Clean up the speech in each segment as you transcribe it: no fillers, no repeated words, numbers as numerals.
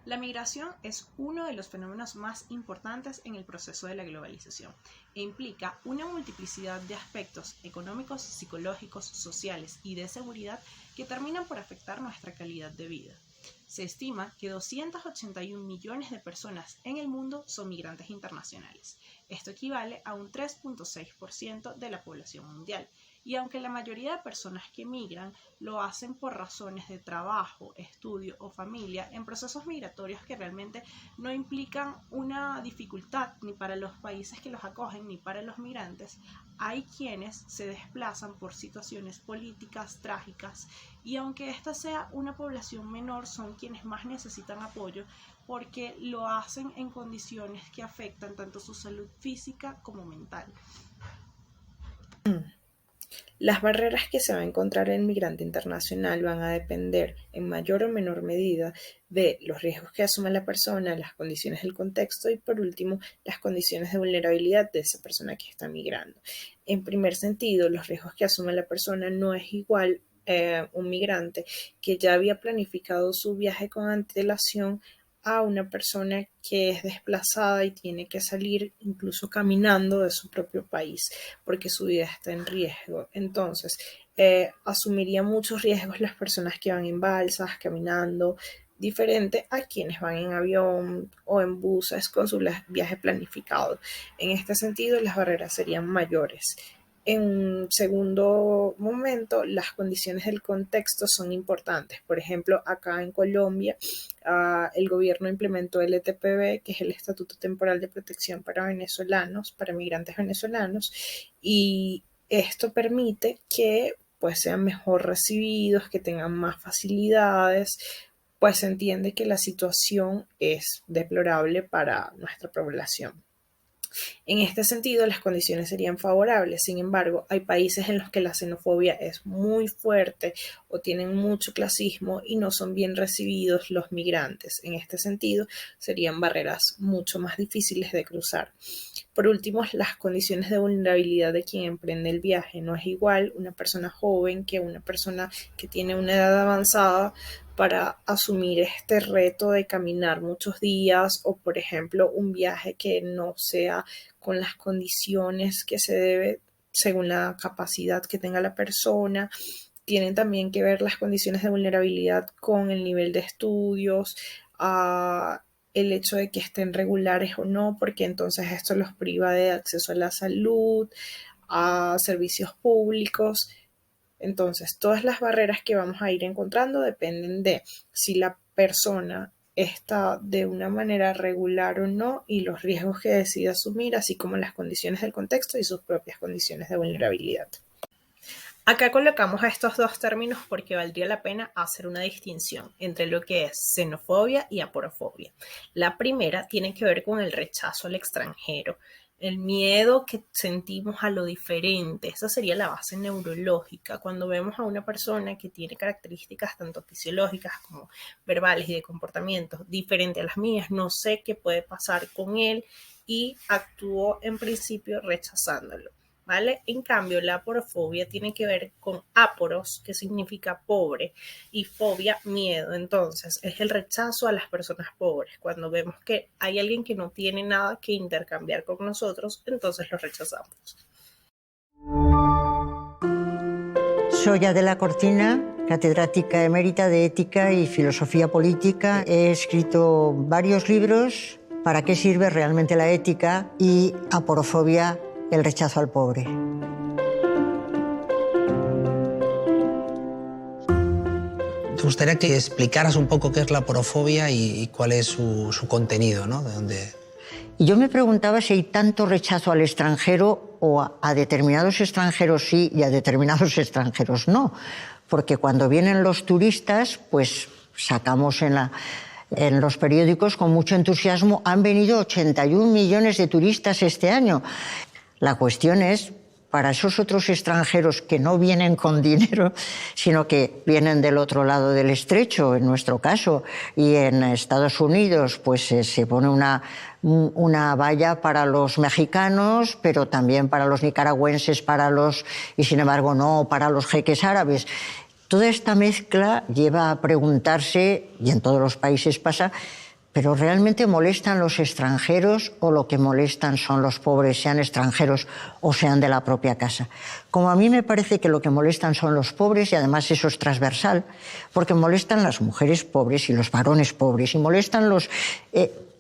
La migración es uno de los fenómenos más importantes en el proceso de la globalización e implica una multiplicidad de aspectos económicos, psicológicos, sociales y de seguridad que terminan por afectar nuestra calidad de vida. Se estima que 281 millones de personas en el mundo son migrantes internacionales. Esto equivale a un 3.6% de la población mundial. Y aunque la mayoría de personas que migran lo hacen por razones de trabajo, estudio o familia, en procesos migratorios que realmente no implican una dificultad ni para los países que los acogen ni para los migrantes, hay quienes se desplazan por situaciones políticas trágicas y aunque esta sea una población menor, son quienes más necesitan apoyo porque lo hacen en condiciones que afectan tanto su salud física como mental. Las barreras que se va a encontrar el migrante internacional van a depender en mayor o menor medida de los riesgos que asume la persona, las condiciones del contexto y, por último, las condiciones de vulnerabilidad de esa persona que está migrando. En primer sentido, los riesgos que asume la persona no es igual un migrante que ya había planificado su viaje con antelación a una persona que es desplazada y tiene que salir incluso caminando de su propio país porque su vida está en riesgo. Entonces, asumiría muchos riesgos las personas que van en balsas, caminando, diferente a quienes van en avión o en buses con su viaje planificado. En este sentido, las barreras serían mayores. En un segundo momento, las condiciones del contexto son importantes. Por ejemplo, acá en Colombia, el gobierno implementó el ETPB, que es el Estatuto Temporal de Protección para venezolanos, para migrantes venezolanos, y esto permite que pues sean mejor recibidos, que tengan más facilidades, pues se entiende que la situación es deplorable para nuestra población. En este sentido, las condiciones serían favorables. Sin embargo, hay países en los que la xenofobia es muy fuerte o tienen mucho clasismo y no son bien recibidos los migrantes. En este sentido, serían barreras mucho más difíciles de cruzar. Por último, las condiciones de vulnerabilidad de quien emprende el viaje. No es igual una persona joven que una persona que tiene una edad avanzada para asumir este reto de caminar muchos días o, por ejemplo, un viaje que no sea con las condiciones que se debe según la capacidad que tenga la persona. Tienen también que ver las condiciones de vulnerabilidad con el nivel de estudios, el hecho de que estén regulares o no, porque entonces esto los priva de acceso a la salud, a servicios públicos. Entonces, todas las barreras que vamos a ir encontrando dependen de si la persona está de una manera regular o no y los riesgos que decide asumir, así como las condiciones del contexto y sus propias condiciones de vulnerabilidad. Acá colocamos estos dos términos porque valdría la pena hacer una distinción entre lo que es xenofobia y aporofobia. La primera tiene que ver con el rechazo al extranjero, el miedo que sentimos a lo diferente. Esa sería la base neurológica. Cuando vemos a una persona que tiene características tanto fisiológicas como verbales y de comportamientos diferentes a las mías, no sé qué puede pasar con él y actúo en principio rechazándolo. ¿Vale? En cambio, la aporofobia tiene que ver con aporos, que significa pobre, y fobia, miedo. Entonces, es el rechazo a las personas pobres. Cuando vemos que hay alguien que no tiene nada que intercambiar con nosotros, entonces lo rechazamos. Soy Adela Cortina, catedrática emérita de Ética y Filosofía Política. He escrito varios libros, ¿Para qué sirve realmente la ética? Y Aporofobia, el rechazo al pobre. Me gustaría que explicaras un poco qué es la aporofobia y cuál es su contenido, ¿no? ¿De dónde? Y yo me preguntaba si hay tanto rechazo al extranjero o a determinados extranjeros sí y a determinados extranjeros no. Porque cuando vienen los turistas, pues sacamos en los periódicos con mucho entusiasmo, han venido 81 millones de turistas este año. La cuestión es, para esos otros extranjeros que no vienen con dinero, sino que vienen del otro lado del estrecho, en nuestro caso, y en Estados Unidos pues se pone una valla para los mexicanos, pero también para los nicaragüenses, y sin embargo no para los jeques árabes. Toda esta mezcla lleva a preguntarse, y en todos los países pasa, pero realmente molestan los extranjeros o lo que molestan son los pobres, sean extranjeros o sean de la propia casa. Como a mí me parece que lo que molestan son los pobres, y además eso es transversal, porque molestan las mujeres pobres y los varones pobres, y molestan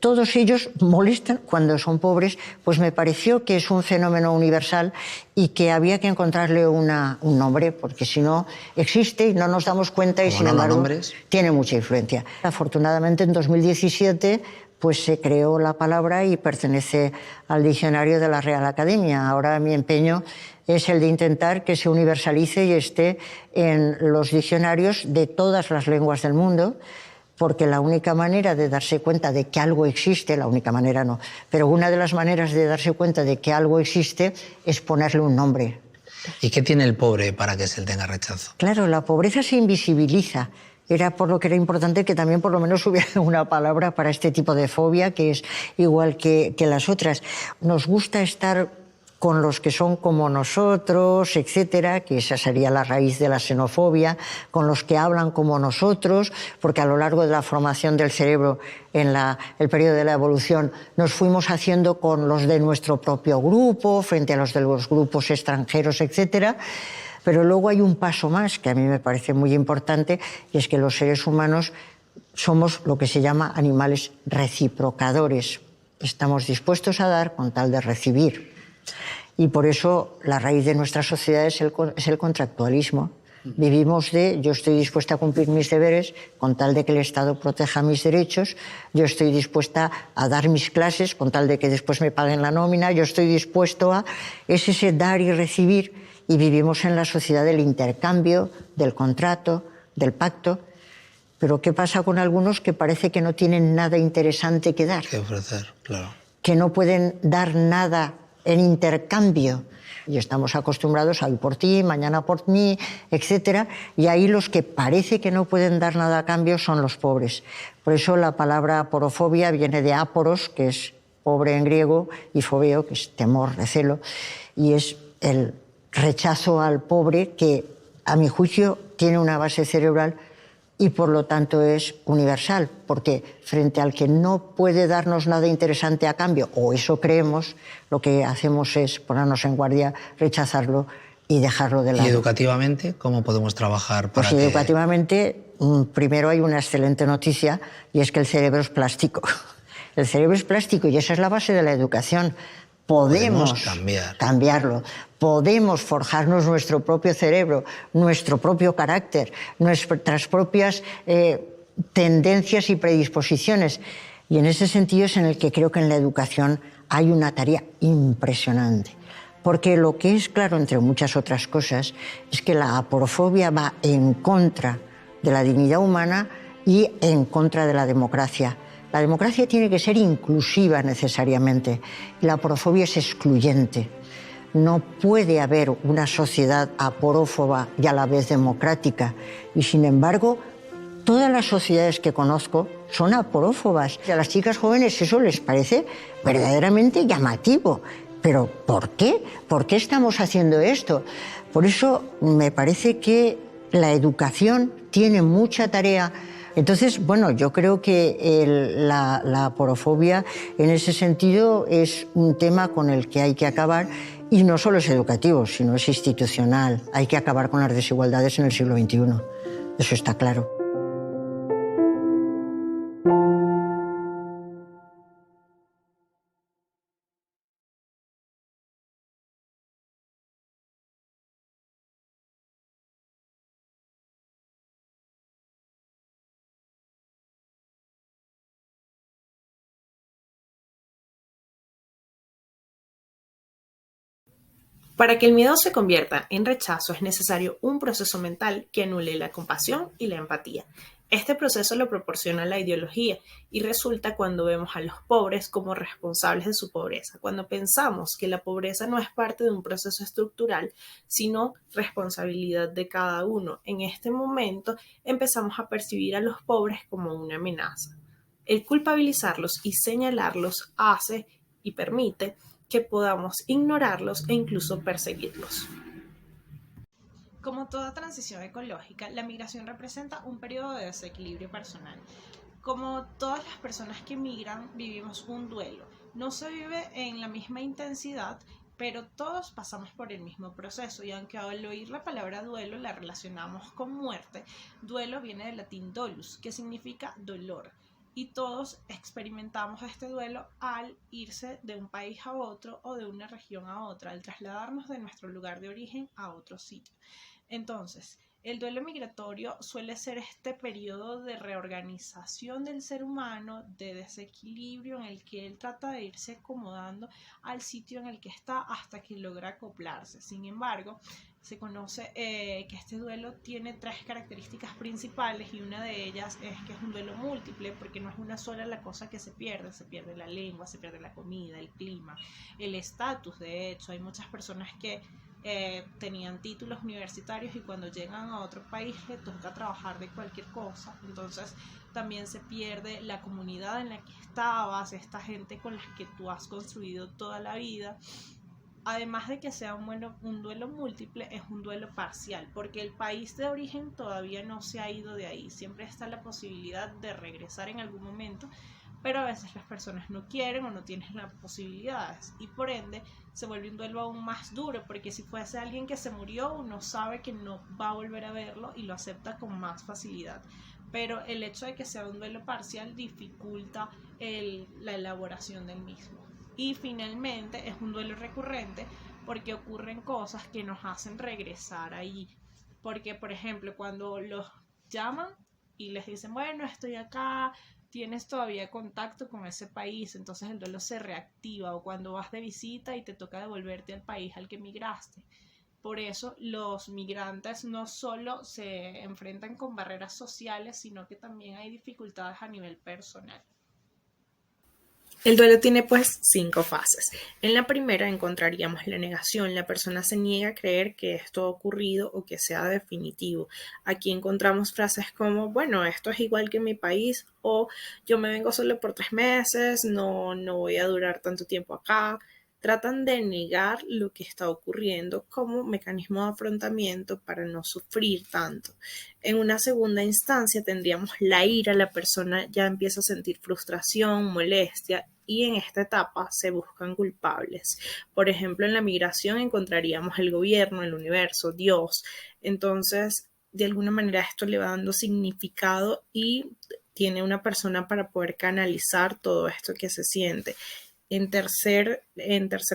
todos ellos molestan cuando son pobres, pues me pareció que es un fenómeno universal y que había que encontrarle un nombre, porque si no existe y no nos damos cuenta y sin embargo tiene mucha influencia. Afortunadamente en 2017 pues se creó la palabra y pertenece al diccionario de la Real Academia. Ahora mi empeño es el de intentar que se universalice y esté en los diccionarios de todas las lenguas del mundo, porque la única manera de darse cuenta de que algo existe, la única manera no, pero una de las maneras de darse cuenta de que algo existe es ponerle un nombre. ¿Y qué tiene el pobre para que se le tenga rechazo? Claro, la pobreza se invisibiliza. Era por lo que era importante que también por lo menos hubiera una palabra para este tipo de fobia, que es igual que las otras. Nos gusta estar con los que son como nosotros, etcétera, que esa sería la raíz de la xenofobia, con los que hablan como nosotros, porque a lo largo de la formación del cerebro en el periodo de la evolución nos fuimos haciendo con los de nuestro propio grupo, frente a los de los grupos extranjeros, etcétera. Pero luego hay un paso más que a mí me parece muy importante, y es que los seres humanos somos lo que se llama animales reciprocadores. Estamos dispuestos a dar con tal de recibir. Y por eso la raíz de nuestra sociedad es el contractualismo. Vivimos yo estoy dispuesta a cumplir mis deberes con tal de que el Estado proteja mis derechos, yo estoy dispuesta a dar mis clases con tal de que después me paguen la nómina, yo estoy dispuesto a... Es ese dar y recibir, y vivimos en la sociedad del intercambio, del contrato, del pacto. Pero ¿qué pasa con algunos que parece que no tienen nada interesante que dar? Que ofrecer, claro. Que no pueden dar nada en intercambio, y estamos acostumbrados a hoy por ti, mañana por mí, etcétera, y ahí los que parece que no pueden dar nada a cambio son los pobres. Por eso la palabra aporofobia viene de aporos, que es pobre en griego, y fobeo, que es temor, recelo, y es el rechazo al pobre que, a mi juicio, tiene una base cerebral y por lo tanto es universal, porque frente al que no puede darnos nada interesante a cambio, o eso creemos, lo que hacemos es ponernos en guardia, rechazarlo y dejarlo de lado. ¿Y educativamente cómo podemos trabajar para pues educativamente, primero hay una excelente noticia, y es que el cerebro es plástico. El cerebro es plástico y esa es la base de la educación. Podemos cambiarlo, podemos forjarnos nuestro propio cerebro, nuestro propio carácter, nuestras propias tendencias y predisposiciones. Y en ese sentido es en el que creo que en la educación hay una tarea impresionante. Porque lo que es claro, entre muchas otras cosas, es que la aporofobia va en contra de la dignidad humana y en contra de la democracia. La democracia tiene que ser inclusiva necesariamente, y la aporofobia es excluyente. No puede haber una sociedad aporófoba y a la vez democrática. Y sin embargo, todas las sociedades que conozco son aporófobas. A las chicas jóvenes eso les parece verdaderamente llamativo. ¿Pero por qué? ¿Por qué estamos haciendo esto? Por eso me parece que la educación tiene mucha tarea. Entonces, bueno, yo creo que la aporofobia en ese sentido es un tema con el que hay que acabar, y no solo es educativo, sino es institucional. Hay que acabar con las desigualdades en el siglo XXI. Eso está claro. Para que el miedo se convierta en rechazo es necesario un proceso mental que anule la compasión y la empatía. Este proceso lo proporciona la ideología y resulta cuando vemos a los pobres como responsables de su pobreza, cuando pensamos que la pobreza no es parte de un proceso estructural, sino responsabilidad de cada uno. En este momento empezamos a percibir a los pobres como una amenaza. El culpabilizarlos y señalarlos hace y permite que podamos ignorarlos e incluso perseguirlos. Como toda transición ecológica, la migración representa un periodo de desequilibrio personal. Como todas las personas que migran, vivimos un duelo. No se vive en la misma intensidad, pero todos pasamos por el mismo proceso, y aunque al oír la palabra duelo la relacionamos con muerte, duelo viene del latín dolus, que significa dolor, y todos experimentamos este duelo al irse de un país a otro o de una región a otra, al trasladarnos de nuestro lugar de origen a otro sitio. Entonces, el duelo migratorio suele ser este periodo de reorganización del ser humano, de desequilibrio en el que él trata de irse acomodando al sitio en el que está hasta que logra acoplarse. Sin embargo, se conoce que este duelo tiene 3 características principales, y una de ellas es que es un duelo múltiple, porque no es una sola la cosa que se pierde la lengua, se pierde la comida, el clima, el estatus. De hecho, hay muchas personas que tenían títulos universitarios y cuando llegan a otro país les toca trabajar de cualquier cosa, entonces también se pierde la comunidad en la que estabas, esta gente con la que tú has construido toda la vida. Además de que sea un duelo múltiple, es un duelo parcial, porque el país de origen todavía no se ha ido de ahí, siempre está la posibilidad de regresar en algún momento, pero a veces las personas no quieren o no tienen las posibilidades, y por ende se vuelve un duelo aún más duro, porque si fuese alguien que se murió, uno sabe que no va a volver a verlo y lo acepta con más facilidad, pero el hecho de que sea un duelo parcial dificulta la elaboración del mismo. Y finalmente es un duelo recurrente porque ocurren cosas que nos hacen regresar ahí, porque por ejemplo cuando los llaman y les dicen, bueno, estoy acá, tienes todavía contacto con ese país, entonces el duelo se reactiva, o cuando vas de visita y te toca devolverte al país al que migraste. Por eso los migrantes no solo se enfrentan con barreras sociales, sino que también hay dificultades a nivel personal. El duelo tiene pues 5 fases. En la primera encontraríamos la negación. La persona se niega a creer que esto ha ocurrido o que sea definitivo. Aquí encontramos frases como, bueno, esto es igual que en mi país, o yo me vengo solo por 3 meses, no voy a durar tanto tiempo acá. Tratan de negar lo que está ocurriendo como mecanismo de afrontamiento para no sufrir tanto. En una segunda instancia tendríamos la ira. La persona ya empieza a sentir frustración, molestia, y en esta etapa se buscan culpables. Por ejemplo, en la migración encontraríamos el gobierno, el universo, Dios. Entonces, de alguna manera esto le va dando significado y tiene una persona para poder canalizar todo esto que se siente. En tercera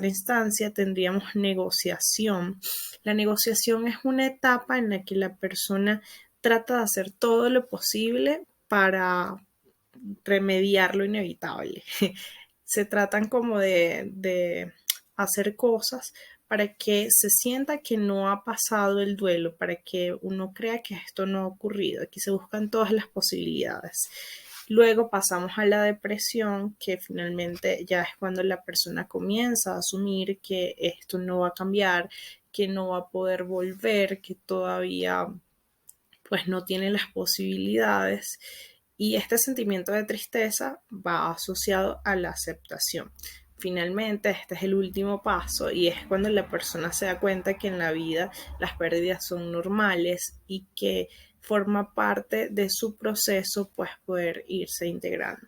instancia tendríamos negociación. La negociación es una etapa en la que la persona trata de hacer todo lo posible para remediar lo inevitable. Se tratan como de hacer cosas para que se sienta que no ha pasado el duelo, para que uno crea que esto no ha ocurrido. Aquí se buscan todas las posibilidades. Luego pasamos a la depresión, que finalmente ya es cuando la persona comienza a asumir que esto no va a cambiar, que no va a poder volver, que todavía pues no tiene las posibilidades, y este sentimiento de tristeza va asociado a la aceptación. Finalmente, este es el último paso y es cuando la persona se da cuenta que en la vida las pérdidas son normales y que forma parte de su proceso, pues poder irse integrando.